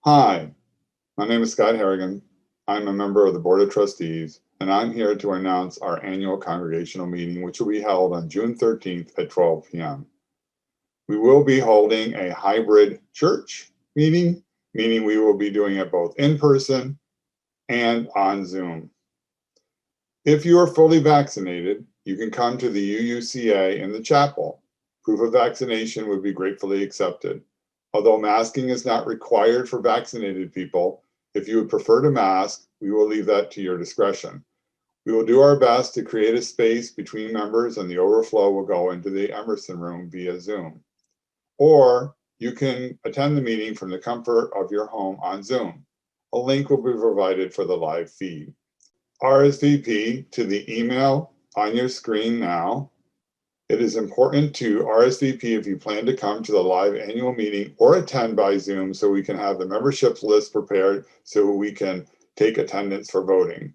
Hi, my name is Scott Harrigan. I'm a member of the Board of Trustees, and I'm here to announce our annual congregational meeting, which will be held on June 13th at 12 p.m. We will be holding a hybrid church meeting, meaning we will be doing it both in person and on Zoom. If you are fully vaccinated, you can come to the UUCA in the chapel. Proof of vaccination would be gratefully accepted. Although masking is not required for vaccinated people, if you would prefer to mask, we will leave that to your discretion. We will do our best to create a space between members, and the overflow will go into the Emerson room via Zoom. Or you can attend the meeting from the comfort of your home on Zoom. A link will be provided for the live feed. RSVP to the email on your screen now. It is important to RSVP if you plan to come to the live annual meeting or attend by Zoom, so we can have the membership list prepared so we can take attendance for voting.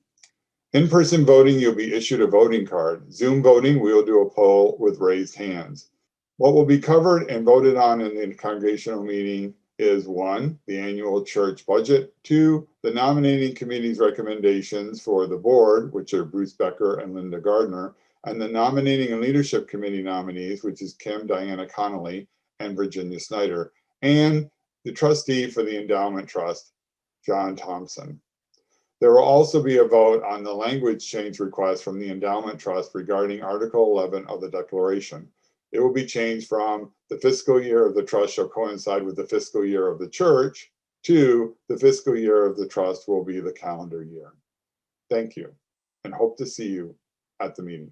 In-person voting, you'll be issued a voting card. Zoom voting, we will do a poll with raised hands. What will be covered and voted on in the congregational meeting is 1, the annual church budget, 2, the nominating committee's recommendations for the board, which are Bruce Becker and Linda Gardner, and the nominating and leadership committee nominees, which is Kim Diana Connolly and Virginia Snyder, and the trustee for the endowment trust, John Thompson. There will also be a vote on the language change request from the endowment trust regarding Article 11 of the Declaration. It will be changed from the fiscal year of the trust shall coincide with the fiscal year of the church to the fiscal year of the trust will be the calendar year. Thank you, and hope to see you at the meeting.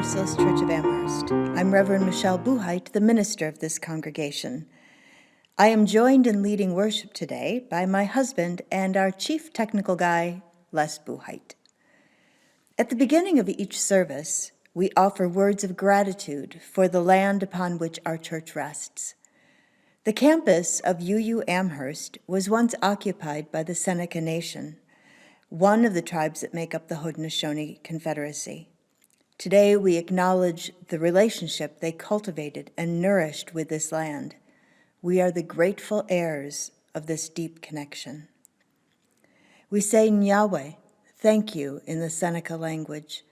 Universalist Church of Amherst. I'm Reverend Michelle Buheit, the minister of this congregation. I am joined in leading worship today by my husband and our chief technical guy, Les Buheit. At the beginning of each service, we offer words of gratitude for the land upon which our church rests. The campus of UU Amherst was once occupied by the Seneca Nation, one of the tribes that make up the Haudenosaunee Confederacy. Today, we acknowledge the relationship they cultivated and nourished with this land. We are the grateful heirs of this deep connection. We say Yahweh, thank you, in the Seneca language.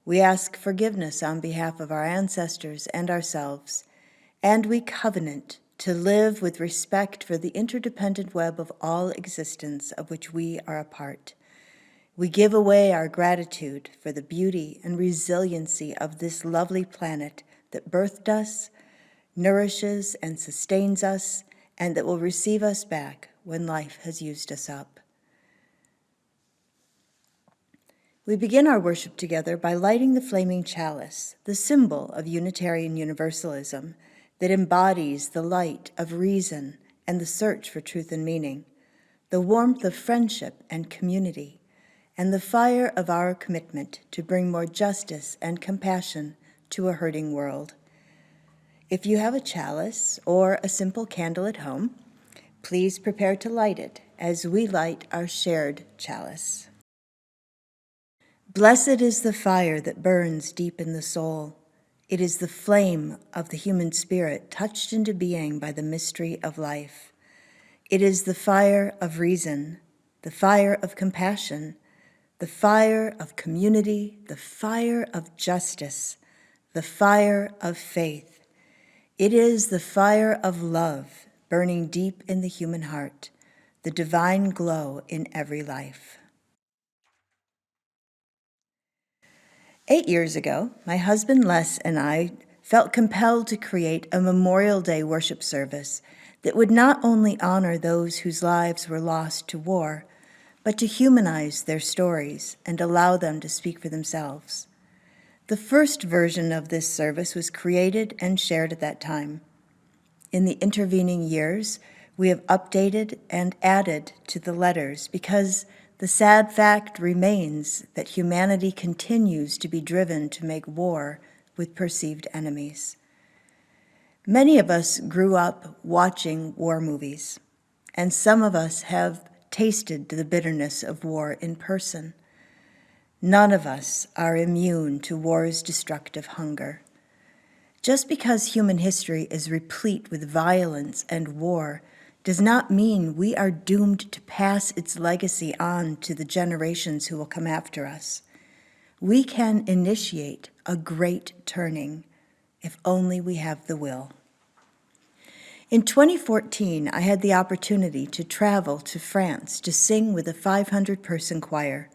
We ask forgiveness on behalf of our ancestors and ourselves, and we covenant to live with respect for the interdependent web of all existence of which we are a part. We give away our gratitude for the beauty and resiliency of this lovely planet that birthed us, nourishes and sustains us, and that will receive us back when life has used us up. We begin our worship together by lighting the flaming chalice, the symbol of Unitarian Universalism that embodies the light of reason and the search for truth and meaning, the warmth of friendship and community, and the fire of our commitment to bring more justice and compassion to a hurting world. If you have a chalice or a simple candle at home, please prepare to light it as we light our shared chalice. Blessed is the fire that burns deep in the soul. It is the flame of the human spirit touched into being by the mystery of life. It is the fire of reason, the fire of compassion, the fire of community, the fire of justice, the fire of faith. It is the fire of love burning deep in the human heart, the divine glow in every life. 8 years ago, my husband Les and I felt compelled to create a Memorial Day worship service that would not only honor those whose lives were lost to war, but to humanize their stories and allow them to speak for themselves. The first version of this service was created and shared at that time. In the intervening years, we have updated and added to the letters because the sad fact remains that humanity continues to be driven to make war with perceived enemies. Many of us grew up watching war movies, and some of us have tasted the bitterness of war in person. None of us are immune to war's destructive hunger. Just because human history is replete with violence and war does not mean we are doomed to pass its legacy on to the generations who will come after us. We can initiate a great turning if only we have the will. In 2014, I had the opportunity to travel to France to sing with a 500-person choir.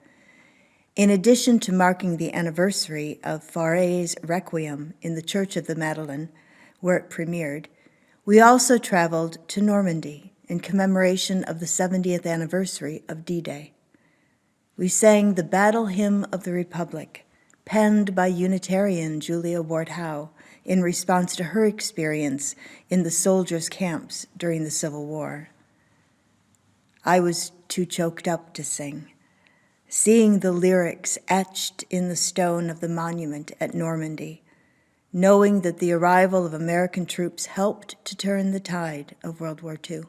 In addition to marking the anniversary of Fauré's Requiem in the Church of the Madeleine, where it premiered, we also traveled to Normandy in commemoration of the 70th anniversary of D-Day. We sang the Battle Hymn of the Republic, penned by Unitarian Julia Ward Howe in response to her experience in the soldiers' camps during the Civil War. I was too choked up to sing. Seeing the lyrics etched in the stone of the monument at Normandy, knowing that the arrival of American troops helped to turn the tide of World War II.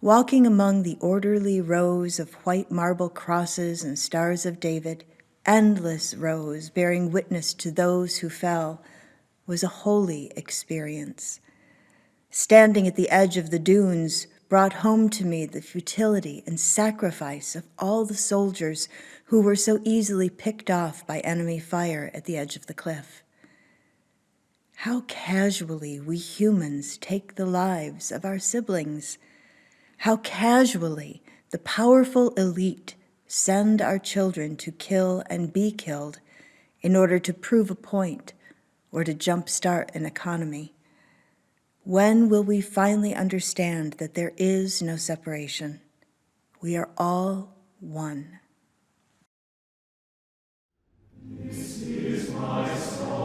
Walking among the orderly rows of white marble crosses and stars of David, endless rows bearing witness to those who fell, was a holy experience. Standing at the edge of the dunes brought home to me the futility and sacrifice of all the soldiers who were so easily picked off by enemy fire at the edge of the cliff. How casually we humans take the lives of our siblings. How casually the powerful elite send our children to kill and be killed in order to prove a point or to jumpstart an economy. When will we finally understand that there is no separation? We are all one. This is my song.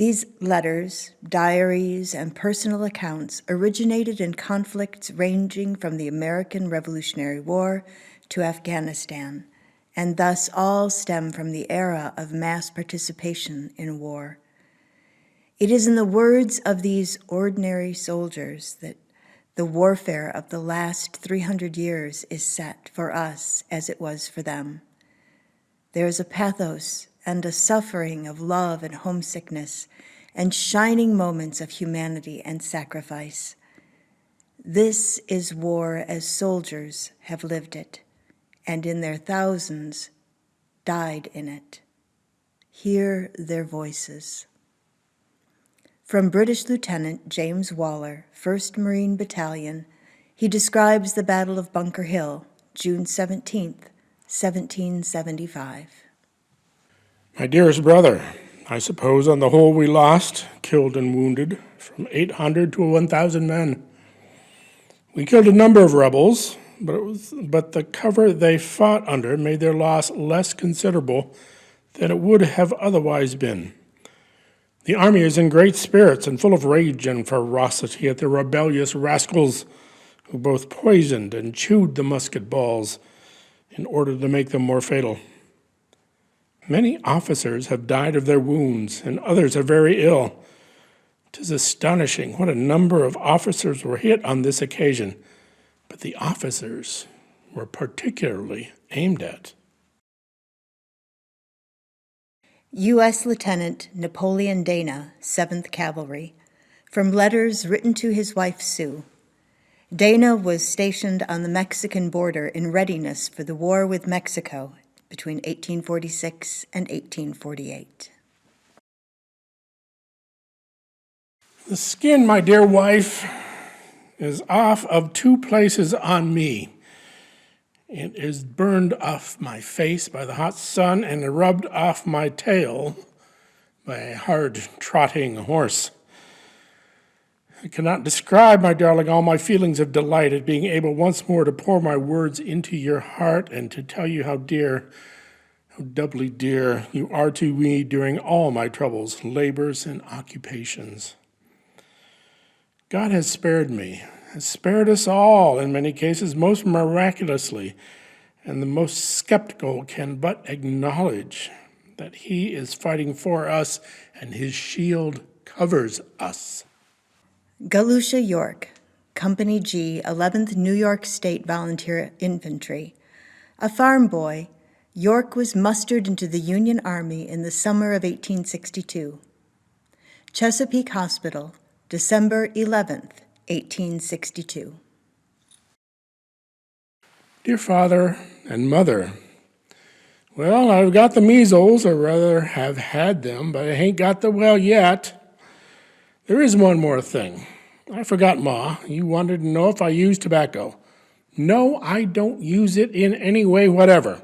These letters, diaries, and personal accounts originated in conflicts ranging from the American Revolutionary War to Afghanistan, and thus all stem from the era of mass participation in war. It is in the words of these ordinary soldiers that the warfare of the last 300 years is set for us as it was for them. There is a pathos and a suffering of love and homesickness and shining moments of humanity and sacrifice. This is war as soldiers have lived it, and in their thousands died in it. Hear their voices. From British Lieutenant James Waller, 1st Marine Battalion, he describes the Battle of Bunker Hill, June 17th, 1775. My dearest brother, I suppose on the whole we lost, killed and wounded, from 800 to 1,000 men. We killed a number of rebels, but the cover they fought under made their loss less considerable than it would have otherwise been. The army is in great spirits and full of rage and ferocity at the rebellious rascals who both poisoned and chewed the musket balls in order to make them more fatal. Many officers have died of their wounds, and others are very ill. 'Tis astonishing what a number of officers were hit on this occasion, but the officers were particularly aimed at. U.S. Lieutenant Napoleon Dana, 7th Cavalry, from letters written to his wife Sue. Dana was stationed on the Mexican border in readiness for the war with Mexico between 1846 and 1848. The skin, my dear wife, is off of 2 places on me. It is burned off my face by the hot sun and rubbed off my tail by a hard trotting horse. I cannot describe, my darling, all my feelings of delight at being able once more to pour my words into your heart and to tell you how dear, how doubly dear you are to me during all my troubles, labors, and occupations. God has spared me, has spared us all, in many cases most miraculously, and the most skeptical can but acknowledge that he is fighting for us and his shield covers us. Galusha York, Company G, 11th New York State Volunteer Infantry. A farm boy, York was mustered into the Union Army in the summer of 1862. Chesapeake Hospital, December 11th, 1862. Dear Father and Mother, well, I've got the measles, or rather have had them, but I ain't got the well yet. There is one more thing. I forgot, Ma. You wanted to know if I use tobacco. No, I don't use it in any way whatever.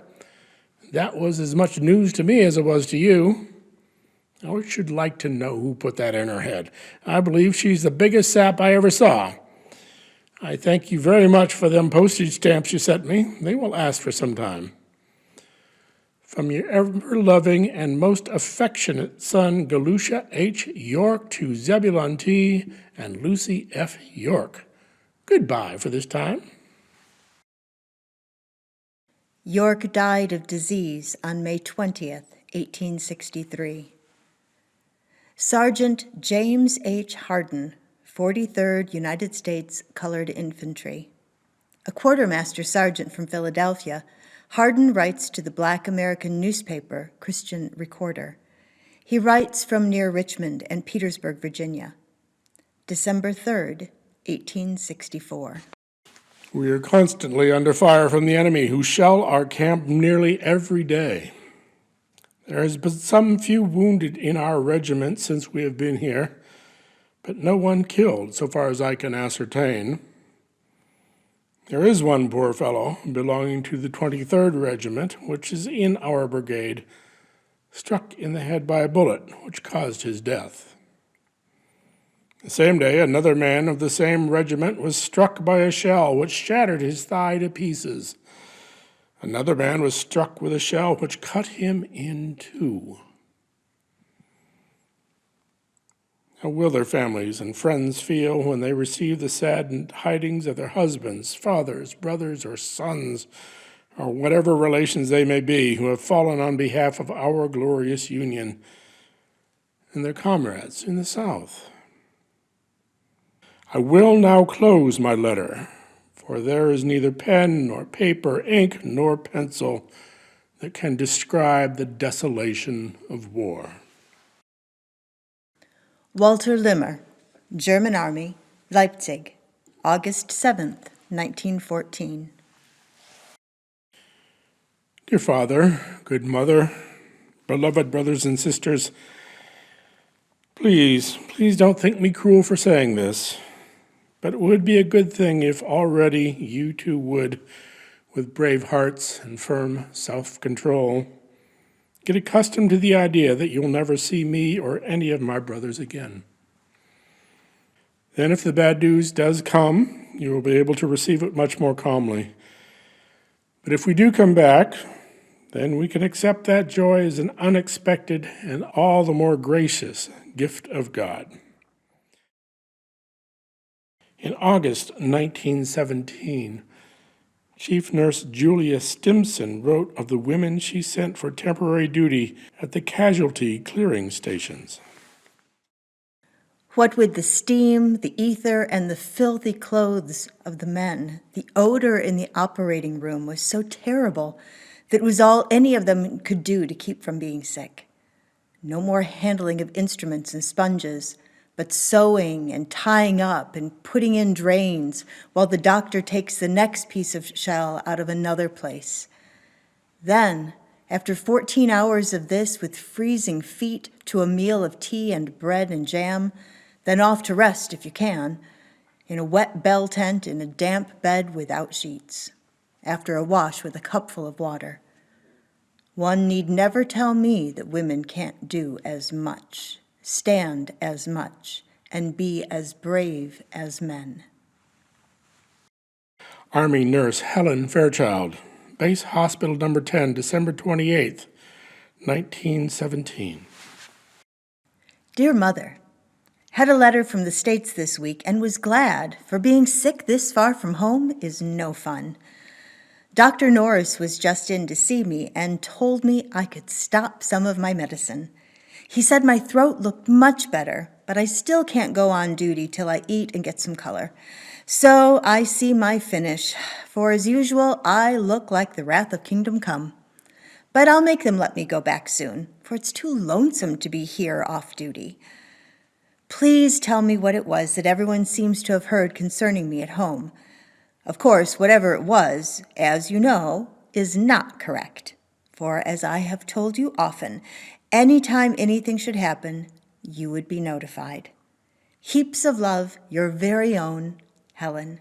That was as much news to me as it was to you. I should like to know who put that in her head. I believe she's the biggest sap I ever saw. I thank you very much for them postage stamps you sent me. They will last for some time. From your ever-loving and most affectionate son, Galusha H. York, to Zebulon T. and Lucy F. York. Goodbye for this time. York died of disease on May 20th, 1863. Sergeant James H. Hardin, 43rd United States Colored Infantry. A quartermaster sergeant from Philadelphia, Hardin writes to the Black American newspaper, Christian Recorder. He writes from near Richmond and Petersburg, Virginia. December 3rd, 1864. We are constantly under fire from the enemy, who shell our camp nearly every day. There has been some few wounded in our regiment since we have been here, but no one killed, so far as I can ascertain. There is one poor fellow belonging to the 23rd Regiment, which is in our brigade, struck in the head by a bullet, which caused his death. The same day, another man of the same regiment was struck by a shell, which shattered his thigh to pieces. Another man was struck with a shell which cut him in two. How will their families and friends feel when they receive the saddened tidings of their husbands, fathers, brothers, or sons, or whatever relations they may be, who have fallen on behalf of our glorious Union and their comrades in the South? I will now close my letter, for there is neither pen nor paper, ink nor pencil that can describe the desolation of war. Walter Limmer, German Army, Leipzig, August 7th, 1914. Dear Father, good Mother, beloved brothers and sisters, please don't think me cruel for saying this, but it would be a good thing if already you too would, with brave hearts and firm self-control, get accustomed to the idea that you'll never see me or any of my brothers again. Then if the bad news does come, you will be able to receive it much more calmly. But if we do come back, then we can accept that joy as an unexpected and all the more gracious gift of God. In August 1917, Chief Nurse Julia Stimson wrote of the women she sent for temporary duty at the casualty clearing stations. What with the steam, the ether, and the filthy clothes of the men, the odor in the operating room was so terrible that it was all any of them could do to keep from being sick. No more handling of instruments and sponges, but sewing and tying up and putting in drains while the doctor takes the next piece of shell out of another place. Then, after 14 hours of this with freezing feet to a meal of tea and bread and jam, then off to rest if you can, in a wet bell tent in a damp bed without sheets, after a wash with a cupful of water. One need never tell me that women can't do as much, stand as much, and be as brave as men. Army Nurse Helen Fairchild, Base Hospital Number 10, December 28th, 1917. Dear Mother, had a letter from the States this week and was glad, for being sick this far from home is no fun. Dr. Norris was just in to see me and told me I could stop some of my medicine. He said my throat looked much better, but I still can't go on duty till I eat and get some color. So I see my finish, for as usual, I look like the wrath of kingdom come. But I'll make them let me go back soon, for it's too lonesome to be here off duty. Please tell me what it was that everyone seems to have heard concerning me at home. Of course, whatever it was, as you know, is not correct. For as I have told you often, any time anything should happen, you would be notified. Heaps of love, your very own, Helen.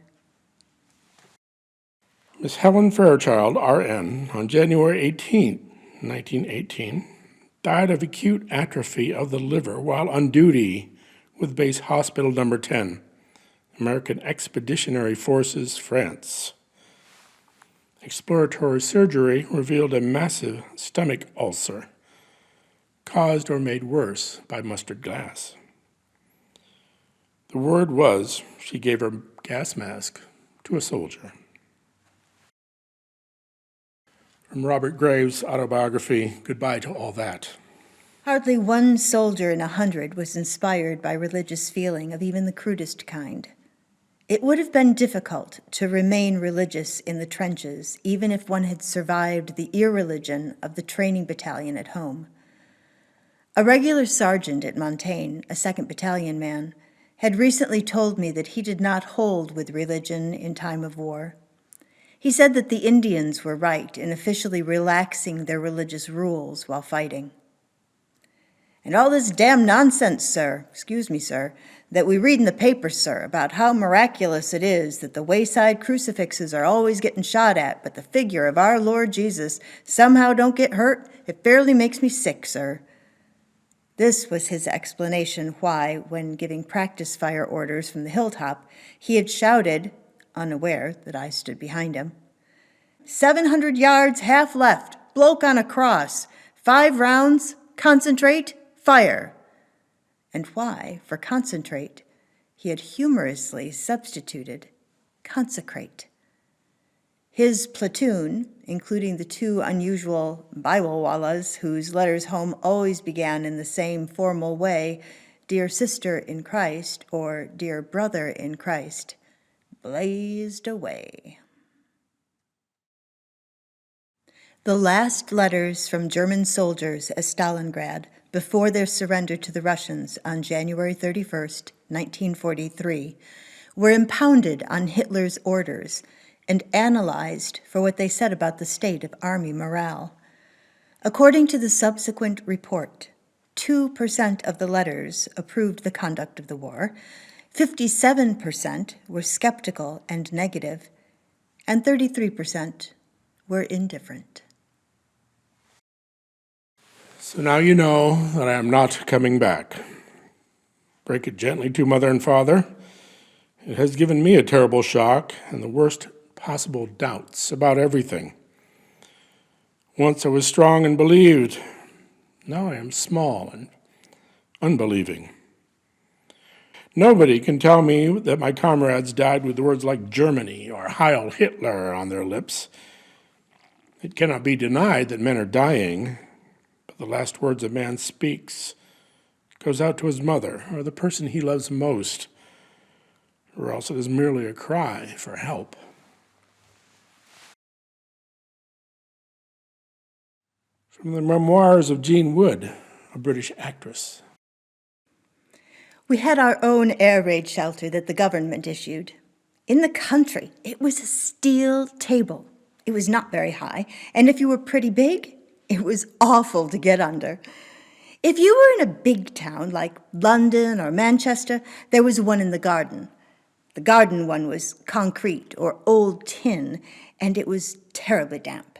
Miss Helen Fairchild, RN, on January 18, 1918, died of acute atrophy of the liver while on duty with Base Hospital Number 10, American Expeditionary Forces, France. Exploratory surgery revealed a massive stomach ulcer, caused or made worse by mustard gas. The word was she gave her gas mask to a soldier. From Robert Graves' autobiography, Goodbye to All That. Hardly one soldier in 100 was inspired by religious feeling of even the crudest kind. It would have been difficult to remain religious in the trenches, even if one had survived the irreligion of the training battalion at home. A regular sergeant at Montaigne, a 2nd Battalion man, had recently told me that he did not hold with religion in time of war. He said that the Indians were right in officially relaxing their religious rules while fighting. And all this damn nonsense, sir, that we read in the papers, sir, about how miraculous it is that the wayside crucifixes are always getting shot at, but the figure of our Lord Jesus somehow don't get hurt, it fairly makes me sick, sir. This was his explanation why, when giving practice fire orders from the hilltop, he had shouted, unaware that I stood behind him, 700 yards, half left, bloke on a cross, 5 rounds, concentrate, fire. and why, for concentrate, he had humorously substituted consecrate. His platoon, including the two unusual Bible-wallas whose letters home always began in the same formal way, "Dear Sister in Christ" or "Dear Brother in Christ," blazed away. The last letters from German soldiers at Stalingrad before their surrender to the Russians on January 31st, 1943, were impounded on Hitler's orders and analyzed for what they said about the state of army morale. According to the subsequent report, 2% of the letters approved the conduct of the war, 57% were skeptical and negative, and 33% were indifferent. So now you know that I am not coming back. Break it gently to Mother and Father. It has given me a terrible shock and the worst possible doubts about everything. Once I was strong and believed. Now I am small and unbelieving. Nobody can tell me that my comrades died with words like Germany or Heil Hitler on their lips. It cannot be denied that men are dying, but the last words a man speaks goes out to his mother or the person he loves most, or else it is merely a cry for help. From the memoirs of Jean Wood, a British actress. We had our own air raid shelter that the government issued. In the country, it was a steel table. It was not very high, and if you were pretty big, it was awful to get under. If you were in a big town like London or Manchester, there was one in the garden. The garden one was concrete or old tin, and it was terribly damp.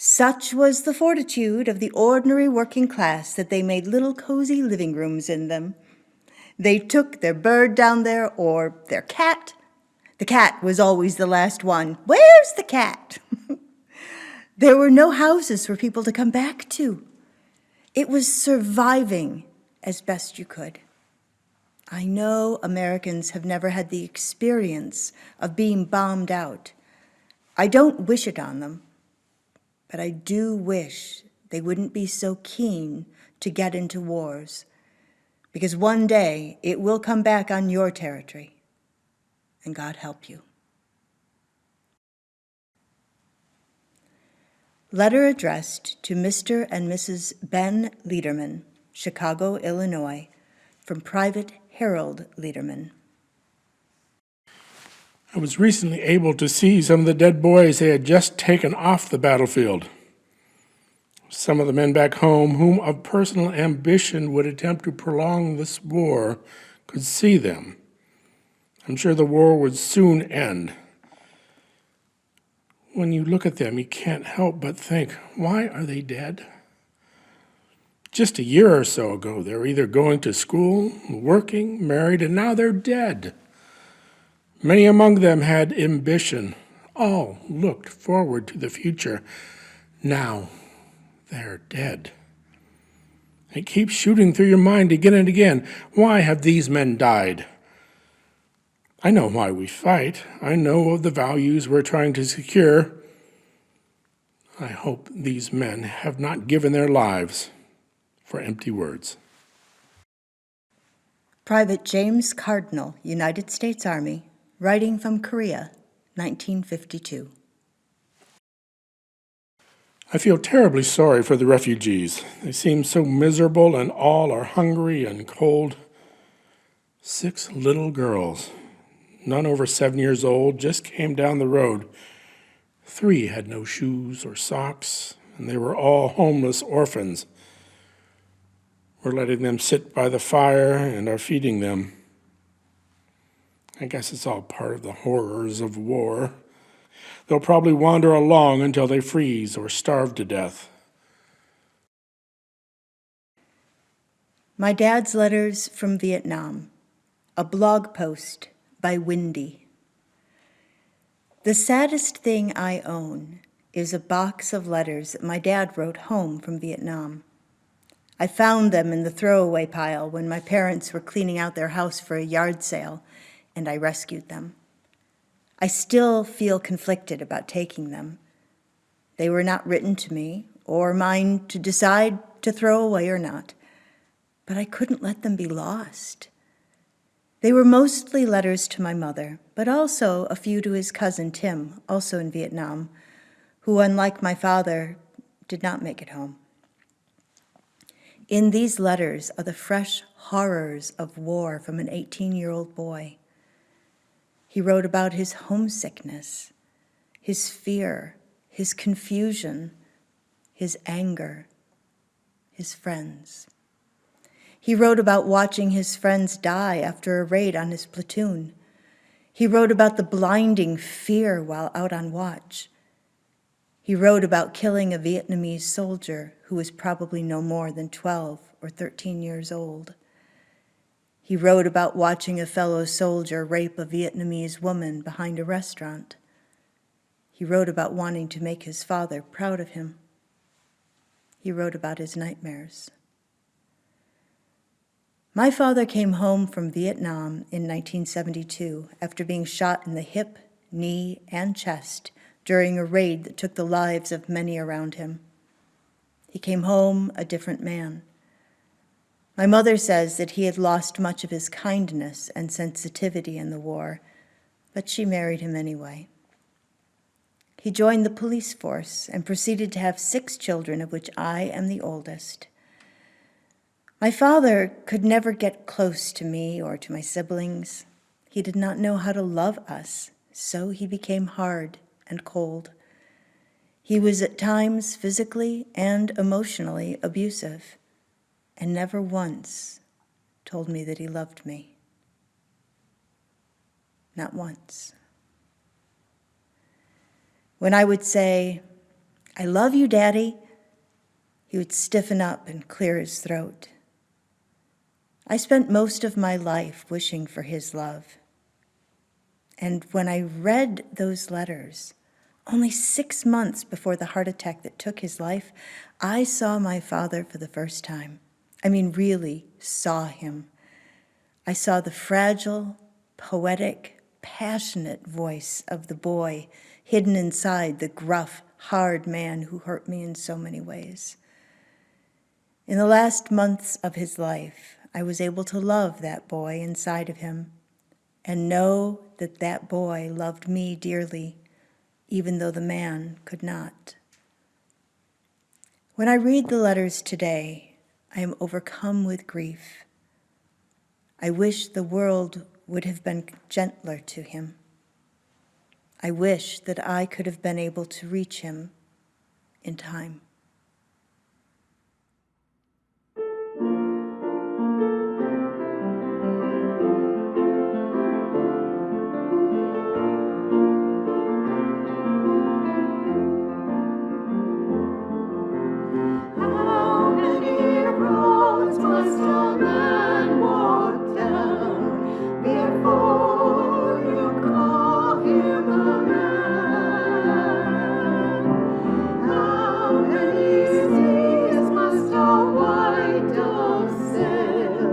Such was the fortitude of the ordinary working class that they made little cozy living rooms in them. They took their bird down there or their cat. The cat was always the last one. Where's the cat? There were no houses for people to come back to. It was surviving as best you could. I know Americans have never had the experience of being bombed out. I don't wish it on them, but I do wish they wouldn't be so keen to get into wars, because one day it will come back on your territory, and God help you. Letter addressed to Mr. and Mrs. Ben Lederman, Chicago, Illinois, from Private Harold Lederman. I was recently able to see some of the dead boys they had just taken off the battlefield. Some of the men back home, whom of personal ambition would attempt to prolong this war, could see them. I'm sure the war would soon end. When you look at them, you can't help but think, why are they dead? Just a year or so ago, they were either going to school, working, married, and now they're dead. Many among them had ambition. All looked forward to the future. Now they're dead. It keeps shooting through your mind again and again. Why have these men died? I know why we fight. I know of the values we're trying to secure. I hope these men have not given their lives for empty words. Private James Cardinal, United States Army, writing from Korea, 1952. I feel terribly sorry for the refugees. They seem so miserable, and all are hungry and cold. 6 little girls, none over 7 years old, just came down the road. 3 had no shoes or socks, and they were all homeless orphans. We're letting them sit by the fire and are feeding them. I guess it's all part of the horrors of war. They'll probably wander along until they freeze or starve to death. My Dad's Letters from Vietnam, a blog post by Wendy. The saddest thing I own is a box of letters that my dad wrote home from Vietnam. I found them in the throwaway pile when my parents were cleaning out their house for a yard sale, and I rescued them. I still feel conflicted about taking them. They were not written to me, or mine to decide to throw away or not, but I couldn't let them be lost. They were mostly letters to my mother, but also a few to his cousin Tim, also in Vietnam, who, unlike my father, did not make it home. In these letters are the fresh horrors of war from an 18-year-old boy. He wrote about his homesickness, his fear, his confusion, his anger, his friends. He wrote about watching his friends die after a raid on his platoon. He wrote about the blinding fear while out on watch. He wrote about killing a Vietnamese soldier who was probably no more than 12 or 13 years old. He wrote about watching a fellow soldier rape a Vietnamese woman behind a restaurant. He wrote about wanting to make his father proud of him. He wrote about his nightmares. My father came home from Vietnam in 1972 after being shot in the hip, knee, and chest during a raid that took the lives of many around him. He came home a different man. My mother says that he had lost much of his kindness and sensitivity in the war, but she married him anyway. He joined the police force and proceeded to have 6 children, of which I am the oldest. My father could never get close to me or to my siblings. He did not know how to love us, so he became hard and cold. He was at times physically and emotionally abusive, and never once told me that he loved me. Not once. When I would say, "I love you, Daddy," he would stiffen up and clear his throat. I spent most of my life wishing for his love. And when I read those letters, only 6 months before the heart attack that took his life, I saw my father for the first time. I mean, really saw him. I saw the fragile, poetic, passionate voice of the boy hidden inside the gruff, hard man who hurt me in so many ways. In the last months of his life, I was able to love that boy inside of him and know that that boy loved me dearly, even though the man could not. When I read the letters today, I am overcome with grief. I wish the world would have been gentler to him. I wish that I could have been able to reach him in time. How many roads must a man walk down before you call him a man? How many seas must a white dove sail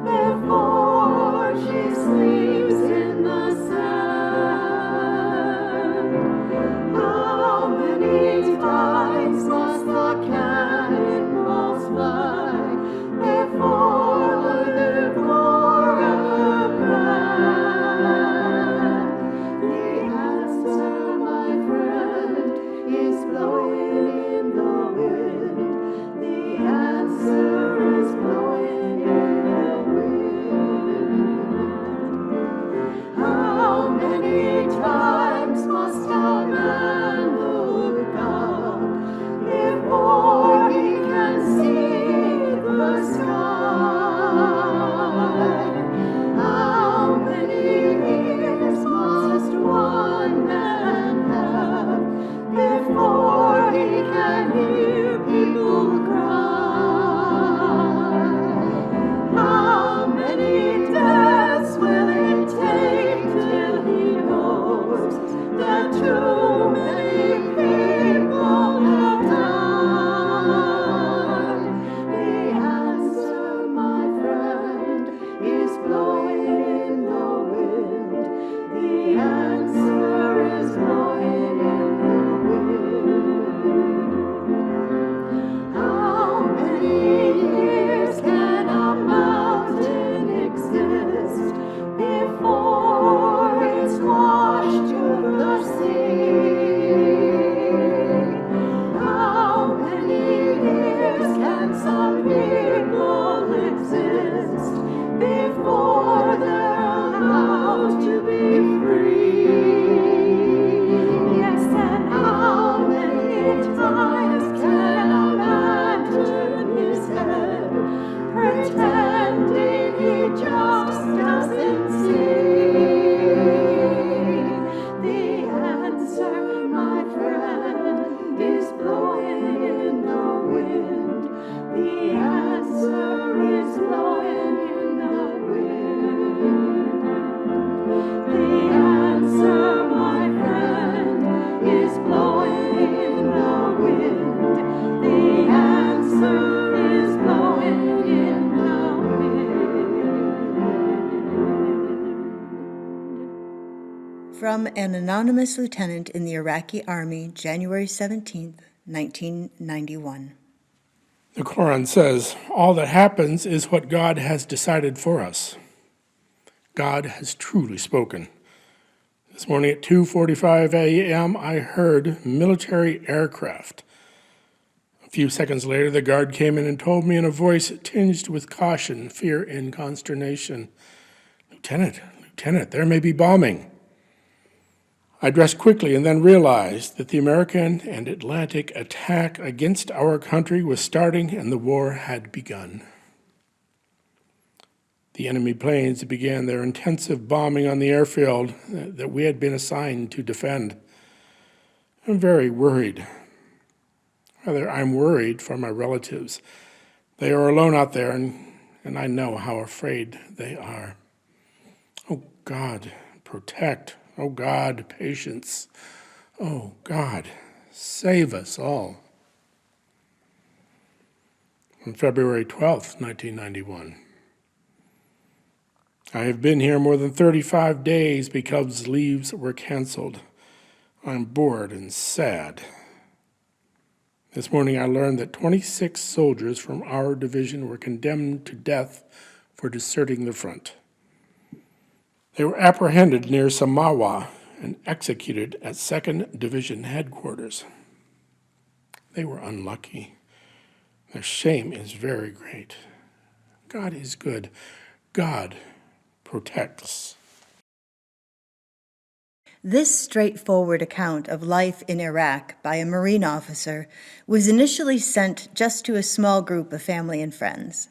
before she sleeps in the sand? How many times must the cannonballs fly before the roar of grand? The answer, my friend, is blowing in the wind. The answer is blowing in the wind. How many times must a man look up before he can see the sky? How many ears must one man have before he can hear people cry? How many deaths will it take till he knows that too many people have died? The From an anonymous lieutenant in the Iraqi Army, January 17, 1991. The Quran says, all that happens is what God has decided for us. God has truly spoken. This morning at 2:45 a.m., I heard military aircraft. A few seconds later, the guard came in and told me in a voice tinged with caution, fear, and consternation, Lieutenant, there may be bombing. I dressed quickly and then realized that the American and Atlantic attack against our country was starting and the war had begun. The enemy planes began their intensive bombing on the airfield that we had been assigned to defend. I'm very worried. Rather, I'm worried for my relatives. They are alone out there, and I know how afraid they are. Oh, God, protect. Oh, God, patience. Oh, God, save us all. On February 12th, 1991. I have been here more than 35 days because leaves were canceled. I'm bored and sad. This morning I learned that 26 soldiers from our division were condemned to death for deserting the front. They were apprehended near Samawa and executed at 2nd Division headquarters. They were unlucky. Their shame is very great. God is good. God protects. This straightforward account of life in Iraq by a Marine officer was initially sent just to a small group of family and friends.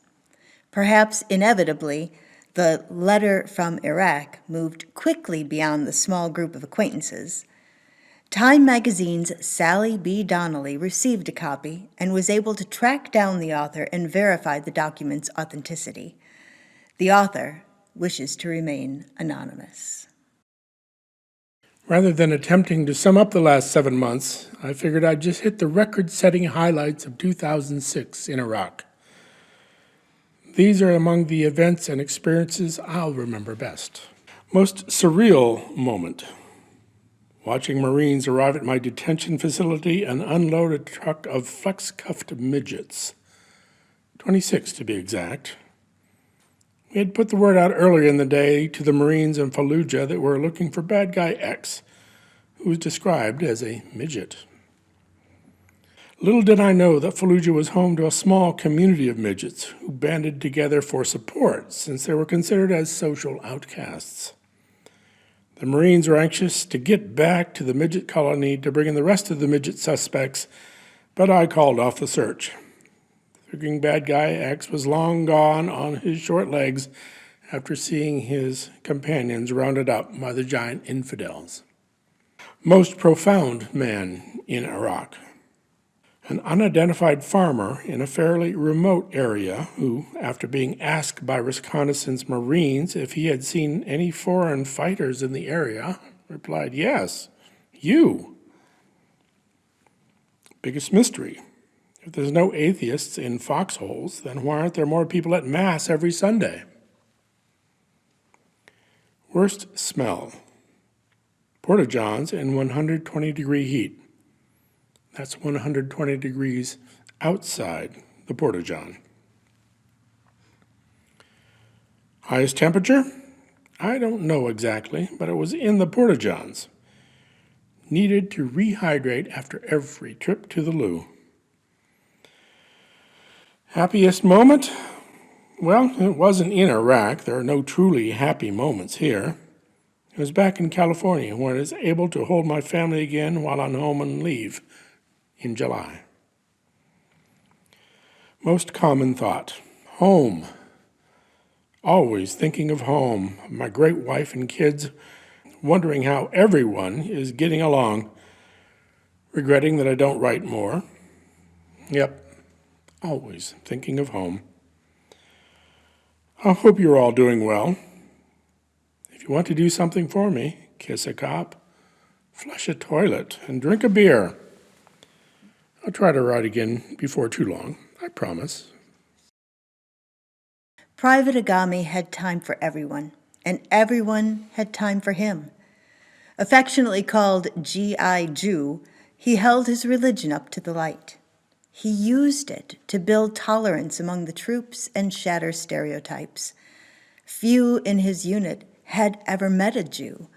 Perhaps inevitably, the letter from Iraq moved quickly beyond the small group of acquaintances. Time magazine's Sally B. Donnelly received a copy and was able to track down the author and verify the document's authenticity. The author wishes to remain anonymous. Rather than attempting to sum up the last 7 months, I figured I'd just hit the record-setting highlights of 2006 in Iraq. These are among the events and experiences I'll remember best. Most surreal moment. Watching Marines arrive at my detention facility and unload a truck of flex-cuffed midgets. 26 to be exact. We had put the word out earlier in the day to the Marines in Fallujah that we're looking for bad guy X, who was described as a midget. Little did I know that Fallujah was home to a small community of midgets who banded together for support since they were considered as social outcasts. The Marines were anxious to get back to the midget colony to bring in the rest of the midget suspects, but I called off the search. Thinking bad guy X was long gone on his short legs after seeing his companions rounded up by the giant infidels. Most profound man in Iraq. An unidentified farmer in a fairly remote area who, after being asked by reconnaissance Marines if he had seen any foreign fighters in the area, replied, "Yes, you." Biggest mystery. If there's no atheists in foxholes, then why aren't there more people at Mass every Sunday? Worst smell. Porta-johns in 120-degree heat. That's 120 degrees outside the porta-john. Highest temperature? I don't know exactly, but it was in the porta-johns. Needed to rehydrate after every trip to the loo. Happiest moment? Well, it wasn't in Iraq. There are no truly happy moments here. It was back in California when I was able to hold my family again while on home and leave in July. Most common thought, home. Always thinking of home, my great wife and kids, wondering how everyone is getting along, regretting that I don't write more. Yep, always thinking of home. I hope you're all doing well. If you want to do something for me, kiss a cop, flush a toilet, and drink a beer. I'll try to write again before too long, I promise. Private Agami had time for everyone, and everyone had time for him. Affectionately called G.I. Jew, he held his religion up to the light. He used it to build tolerance among the troops and shatter stereotypes. Few in his unit had ever met a Jew.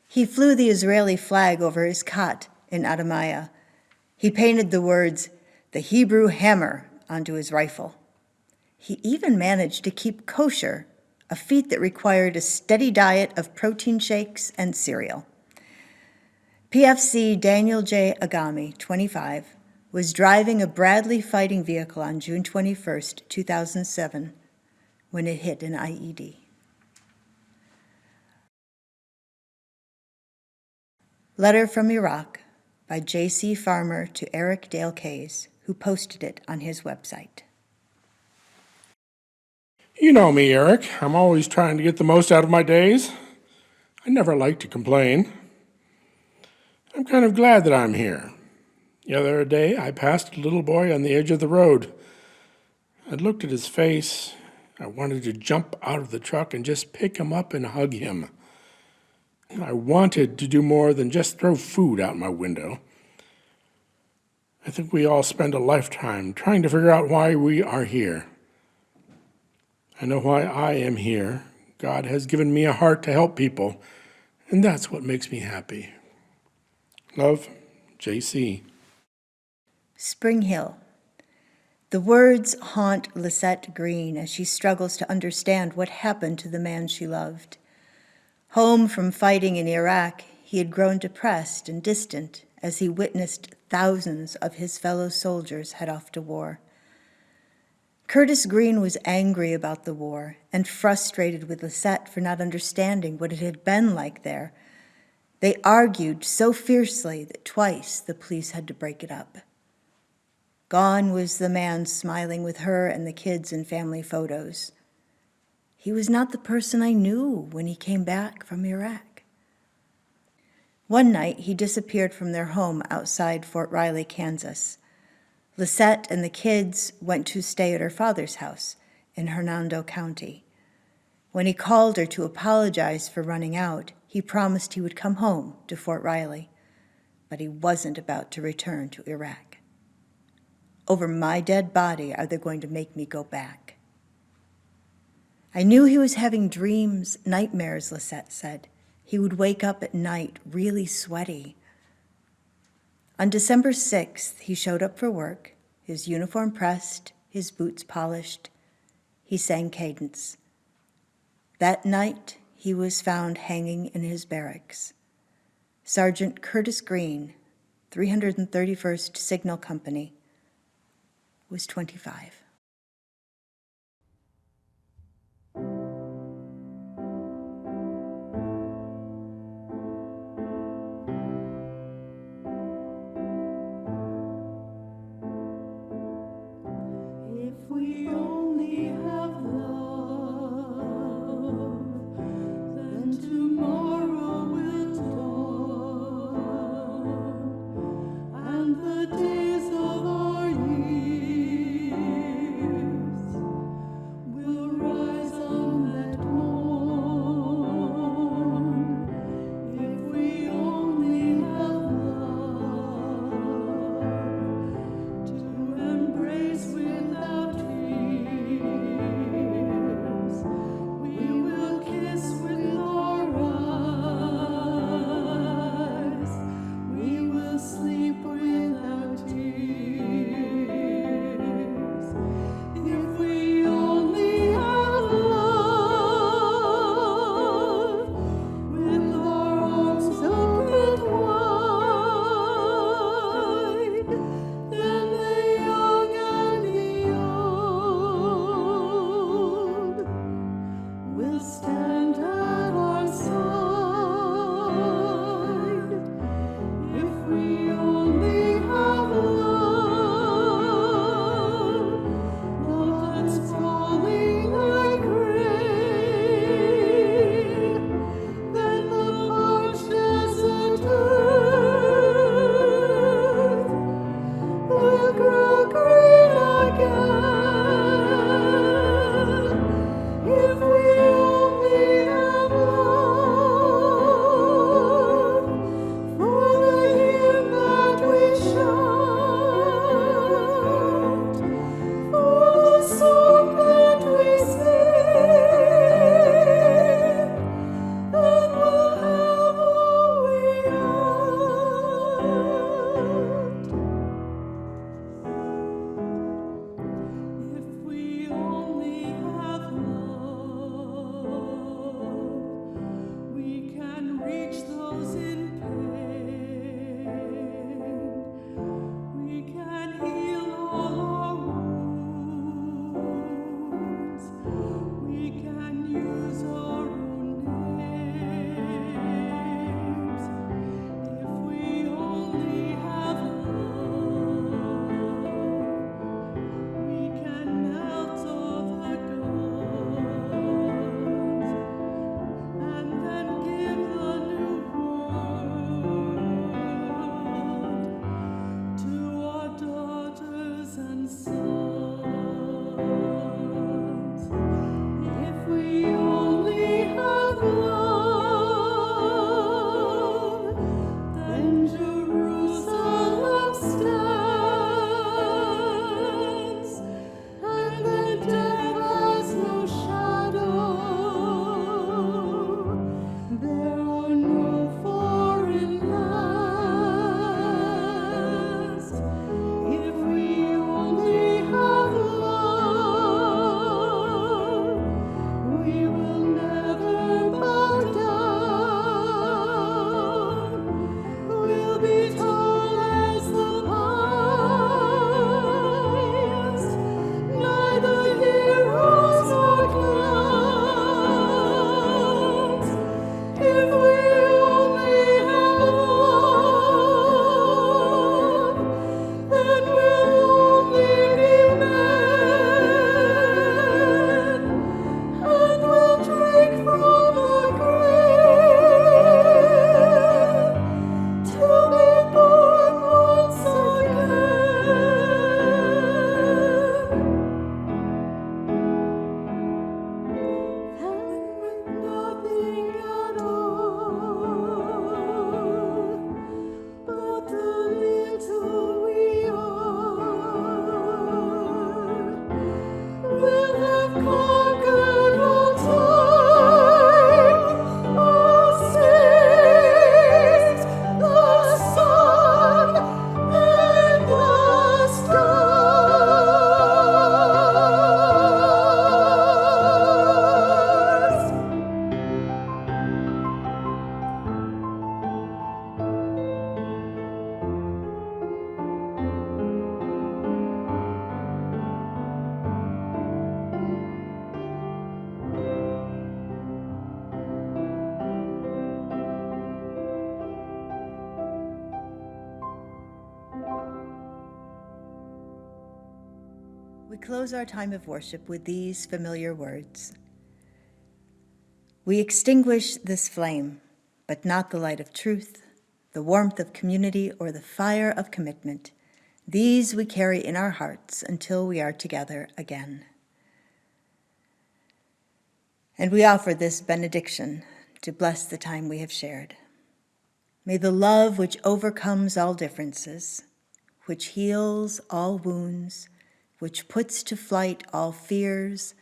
He flew the Israeli flag over his cot in Adamaya. He painted the words, "The Hebrew Hammer," onto his rifle. He even managed to keep kosher, a feat that required a steady diet of protein shakes and cereal. PFC Daniel J. Agami, 25, was driving a Bradley fighting vehicle on June 21, 2007, when it hit an IED. Letter from Iraq by J.C. Farmer to Eric Dale Kays, who posted it on his website. You know me, Eric. I'm always trying to get the most out of my days. I never like to complain. I'm kind of glad that I'm here. The other day, I passed a little boy on the edge of the road. I looked at his face. I wanted to jump out of the truck and just pick him up and hug him. I wanted to do more than just throw food out my window. I think we all spend a lifetime trying to figure out why we are here. I know why I am here. God has given me a heart to help people, and that's what makes me happy. Love, J.C. Spring Hill. The words haunt Lisette Green as she struggles to understand what happened to the man she loved. Home from fighting in Iraq, he had grown depressed and distant as he witnessed thousands of his fellow soldiers head off to war. Curtis Green was angry about the war and frustrated with Lisette for not understanding what it had been like there. They argued so fiercely that twice the police had to break it up. Gone was the man smiling with her and the kids in family photos. He was not the person I knew when he came back from Iraq. One night, he disappeared from their home outside Fort Riley, Kansas. Lisette and the kids went to stay at her father's house in Hernando County. When he called her to apologize for running out, he promised he would come home to Fort Riley, but he wasn't about to return to Iraq. Over my dead body are they going to make me go back? I knew he was having dreams, nightmares, Lisette said. He would wake up at night really sweaty. On December 6th, he showed up for work, his uniform pressed, his boots polished. He sang cadence. That night, he was found hanging in his barracks. Sergeant Curtis Green, 331st Signal Company, was 25. If we only have love, then tomorrow will dawn, and the days of our years close our time of worship with these familiar words. We extinguish this flame, but not the light of truth, the warmth of community, or the fire of commitment. These we carry in our hearts until we are together again. And we offer this benediction to bless the time we have shared. May the love which overcomes all differences, which heals all wounds, which puts to flight all fears,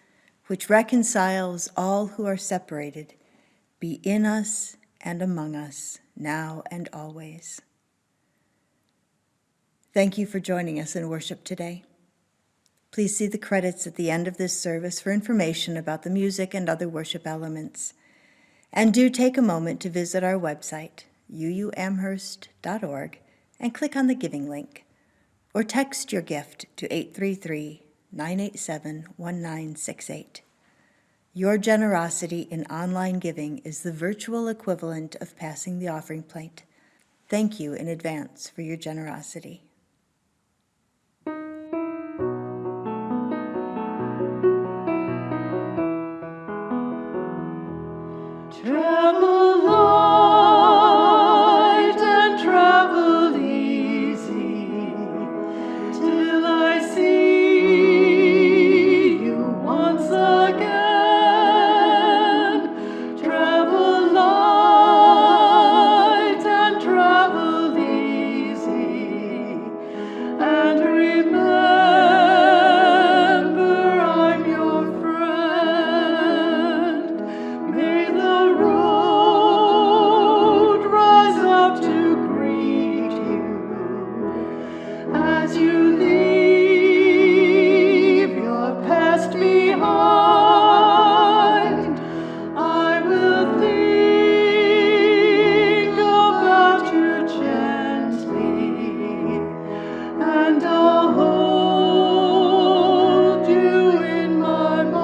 which reconciles all who are separated, be in us and among us, now and always. Thank you for joining us in worship today. Please see the credits at the end of this service for information about the music and other worship elements. And do take a moment to visit our website, uuamherst.org, and click on the giving link, or text your gift to 833-987-1968. Your generosity in online giving is the virtual equivalent of passing the offering plate. Thank you in advance for your generosity. Travel light and travel easy till I see you once again. Travel light and travel easy, and remember I'm your friend. May the road rise up to greet you as you leave your past behind. I will think about you gently, and I'll hold you in my mind.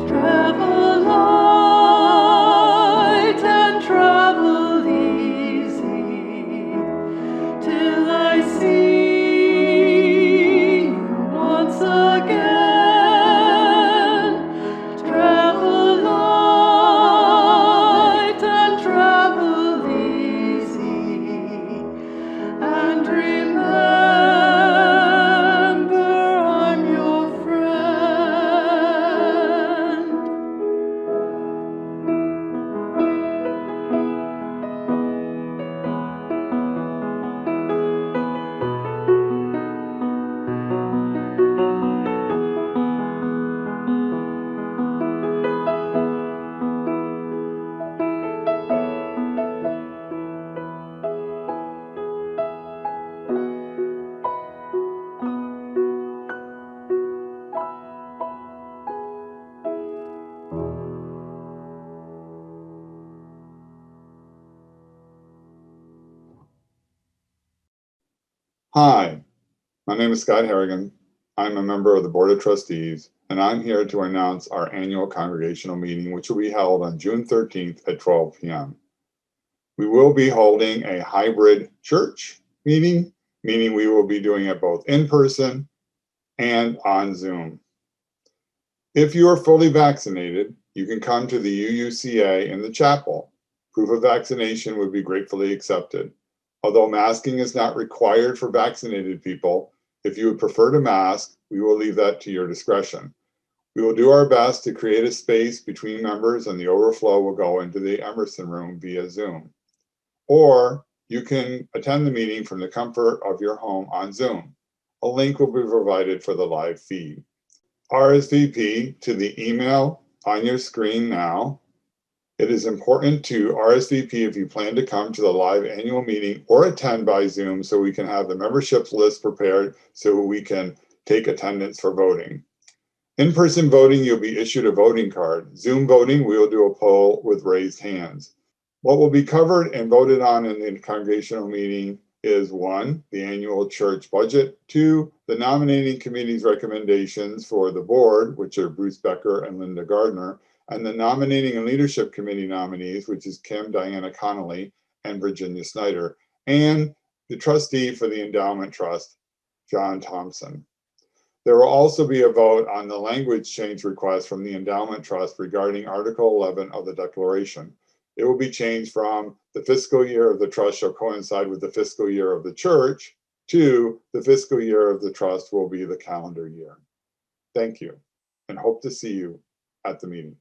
Travel light and travel easy till I see you once again. Travel light and travel easy, and remember I'm your friend. Hi, my name is Scott Harrigan. I'm a member of the Board of Trustees, and I'm here to announce our annual congregational meeting, which will be held on June 13th at 12 p.m. We will be holding a hybrid church meeting, meaning we will be doing it both in person and on Zoom. If you are fully vaccinated, you can come to the UUCA in the chapel. Proof of vaccination would be gratefully accepted. Although masking is not required for vaccinated people, if you would prefer to mask, we will leave that to your discretion. We will do our best to create a space between members, and the overflow will go into the Emerson room via Zoom. Or you can attend the meeting from the comfort of your home on Zoom. A link will be provided for the live feed. RSVP to the email on your screen now. It is important to RSVP if you plan to come to the live annual meeting or attend by Zoom, so we can have the membership list prepared so we can take attendance for voting. In-person voting, you'll be issued a voting card. Zoom voting, we will do a poll with raised hands. What will be covered and voted on in the congregational meeting is 1, the annual church budget, 2, the nominating committee's recommendations for the board, which are Bruce Becker and Linda Gardner, and the nominating and leadership committee nominees, which is Kim Diana Connolly and Virginia Snyder, and the trustee for the endowment trust, John Thompson. There will also be a vote on the language change request from the endowment trust regarding Article 11 of the Declaration. It will be changed from the fiscal year of the trust shall coincide with the fiscal year of the church to the fiscal year of the trust will be the calendar year. Thank you, and hope to see you at the meeting.